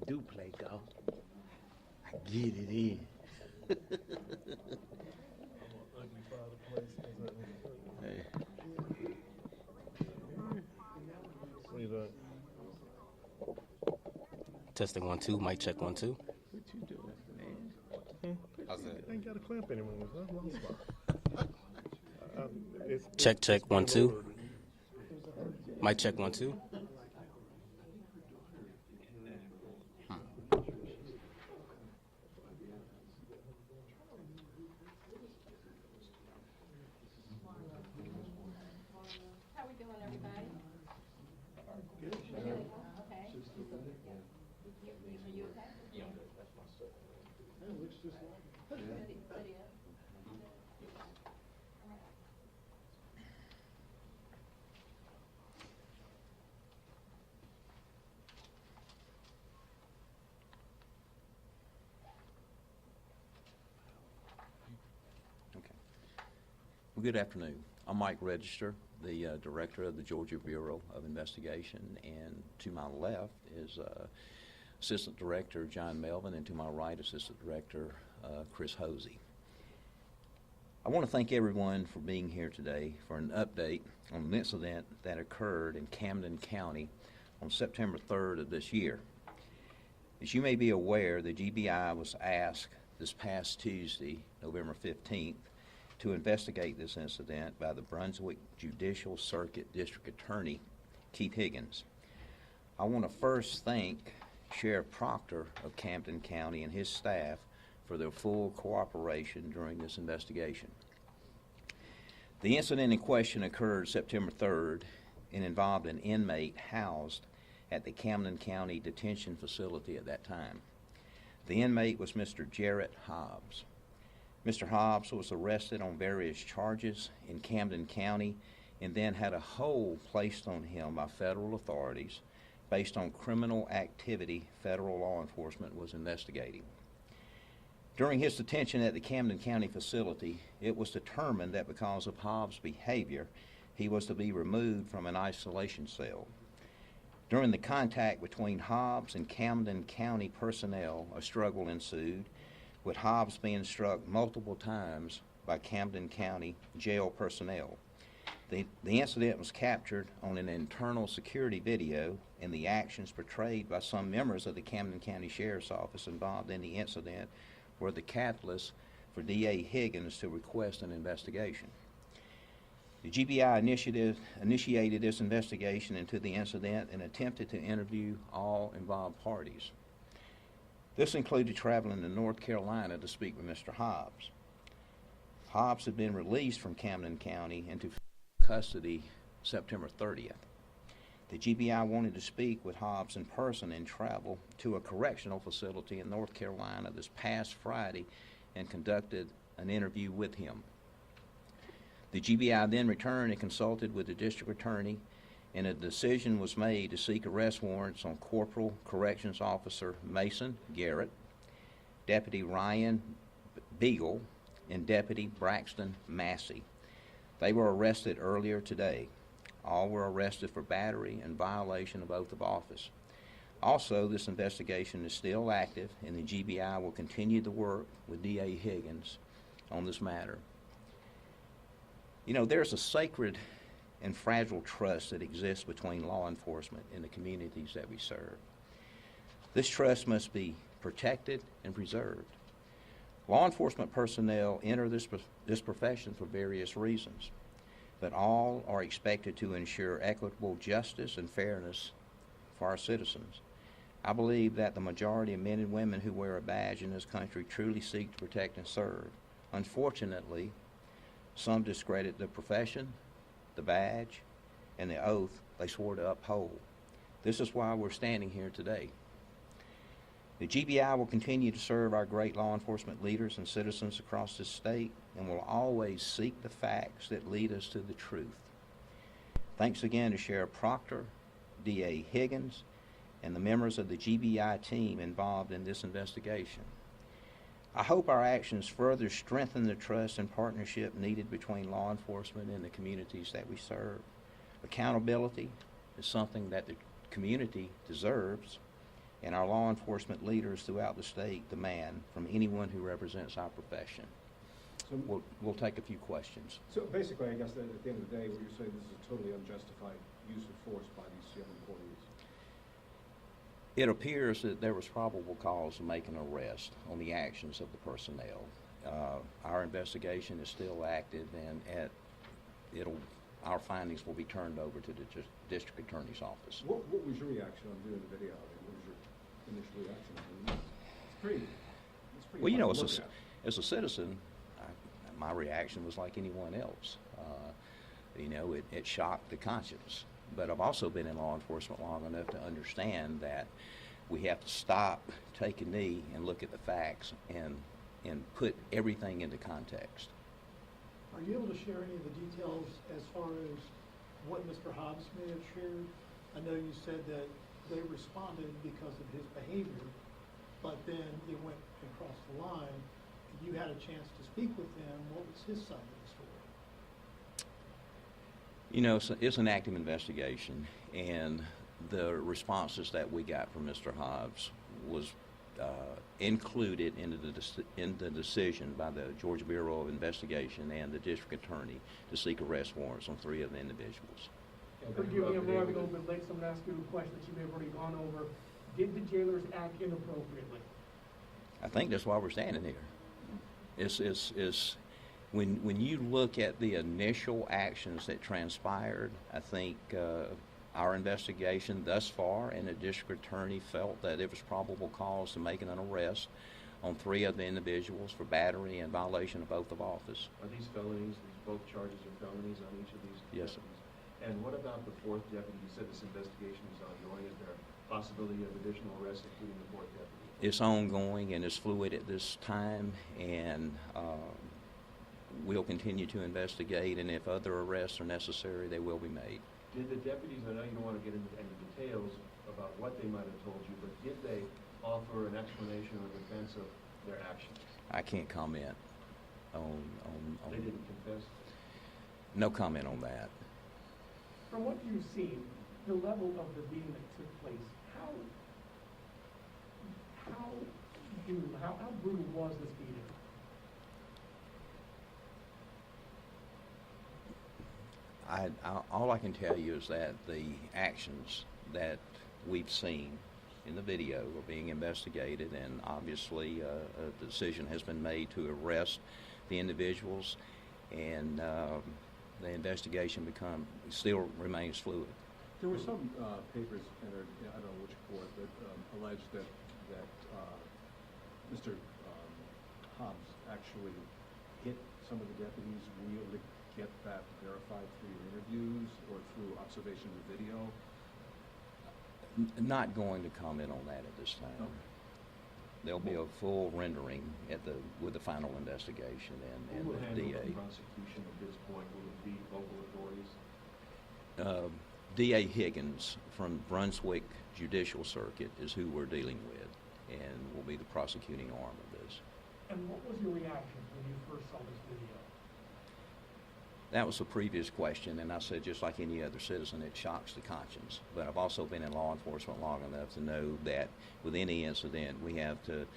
do play golf. I get it in. Hey. What you doing? Testing 1 2, mic check 1 2. What you doing, man? How's that? I ain't got a clamp anymore. That's one spot. Check 1 2. Mic check 1 2. How we doing, everybody? Good. Okay. Are you okay? Yeah. Okay. Well, good afternoon. I'm Mike Register, the director of the Georgia Bureau of Investigation, and to my left is Assistant Director John Melvin, and to my right, Assistant Director Chris Hosey. I want to thank everyone for being here today for an update on an incident that occurred in Camden County on September 3rd of this year. As you may be aware, the GBI was asked this past Tuesday, November 15th, to investigate this incident by the Brunswick Judicial Circuit District Attorney, Keith Higgins. I want to first thank Sheriff Proctor of Camden County and his staff for their full cooperation during this investigation. The incident in question occurred September 3rd and involved an inmate housed at the Camden County Detention Facility at that time. The inmate was Mr. Jarrett Hobbs. Mr. Hobbs was arrested on various charges in Camden County and then had a hold placed on him by federal authorities based on criminal activity federal law enforcement was investigating. During his detention at the Camden County facility, it was determined that because of Hobbs' behavior, he was to be removed from an isolation cell. During the contact between Hobbs and Camden County personnel, a struggle ensued, with Hobbs being struck multiple times by Camden County jail personnel. The incident was captured on an internal security video, and the actions portrayed by some members of the Camden County Sheriff's Office involved in the incident were the catalyst for D.A. Higgins to request an investigation. The GBI initiated this investigation into the incident and attempted to interview all involved parties. This included traveling to North Carolina to speak with Mr. Hobbs. Hobbs had been released from Camden County into custody September 30th. The GBI wanted to speak with Hobbs in person and travel to a correctional facility in North Carolina this past Friday and conducted an interview with him. The GBI then returned and consulted with the district attorney, and a decision was made to seek arrest warrants on Corporal Corrections Officer Mason Garrett, Deputy Ryan Beagle, and Deputy Braxton Massey. They were arrested earlier today. All were arrested for battery and violation of oath of office. Also, this investigation is still active, and the GBI will continue to work with D.A. Higgins on this matter. You know, there's a sacred and fragile trust that exists between law enforcement and the communities that we serve. This trust must be protected and preserved. Law enforcement personnel enter this profession for various reasons, but all are expected to ensure equitable justice and fairness for our citizens. I believe that the majority of men and women who wear a badge in this country truly seek to protect and serve. Unfortunately, some discredit the profession, the badge, and the oath they swore to uphold. This is why we're standing here today. The GBI will continue to serve our great law enforcement leaders and citizens across this state, and will always seek the facts that lead us to the truth. Thanks again to Sheriff Proctor, D.A. Higgins, and the members of the GBI team involved in this investigation. I hope our actions further strengthen the trust and partnership needed between law enforcement and the communities that we serve. Accountability is something that the community deserves, and our law enforcement leaders throughout the state demand from anyone who represents our profession. So, We'll take a few questions. so basically, I guess that at the end of the day, what you're saying, this is a totally unjustified use of force by these young employees. It appears that there was probable cause to make an arrest on the actions of the personnel. Our investigation is still active, and our findings will be turned over to the district attorney's office. What was your reaction on viewing the video? I mean, what was your initial reaction? I mean, it's pretty Well, you know, hard to look at. as a citizen, my reaction was like anyone else. You know, it shocked the conscience. But I've also been in law enforcement long enough to understand that we have to stop, take a knee, and look at the facts and put everything into context. Are you able to share any of the details as far as what Mr. Hobbs may have shared? I know you said that they responded because of his behavior, but then it went across the line. You had a chance to speak with him. What was his side of the story? You know, it's an active investigation, and the responses that we got from Mr. Hobbs was included in the decision by the Georgia Bureau of Investigation and the district attorney to seek arrest warrants on 3 of the individuals. Forgive me, I'm running a little bit late, so I'm going to ask you a question that you may have already gone over. Did the jailers act inappropriately? I think that's why we're standing here. When you look at the initial actions that transpired, I think our investigation thus far and the district attorney felt that it was probable cause to make an arrest on 3 of the individuals for battery and violation of oath of office. Are these felonies? Both charges are felonies on each of these? Yes, sir. And what about the 4th deputy? You said this investigation is ongoing. Is there a possibility of additional arrests, including the 4th deputy? It's ongoing and it's fluid at this time, and we'll continue to investigate, and if other arrests are necessary, they will be made. Did the deputies, I know you don't want to get into any details about what they might have told you, but did they offer an explanation or defense of their actions? I can't comment on They didn't confess? No comment on that. From what you've seen, the level of the beating that took place, how brutal was this beating? All I can tell you is that the actions that we've seen in the video are being investigated, and obviously a decision has been made to arrest the individuals, and the investigation still remains fluid. There were some papers entered, I don't know which court, that alleged that Mr. Hobbs actually hit some of the deputies. Were you able to get that verified through your interviews or through observation of the video? Not going to comment on that at this time. Okay. There'll be a full rendering with the final investigation and Who will the handle DA. the prosecution at this point? Will it be local authorities? DA Higgins from Brunswick Judicial Circuit is who we're dealing with, and will be the prosecuting arm of this. And what was your reaction when you first saw this video? That was a previous question, and I said just like any other citizen, it shocks the conscience. But I've also been in law enforcement long enough to know that with any incident, we have to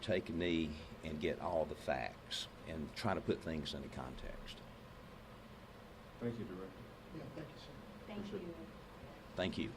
take a knee and get all the facts and try to put things into context. Thank you, Director. Yeah, thank you, sir. Thank Appreciate you. it. Thank you.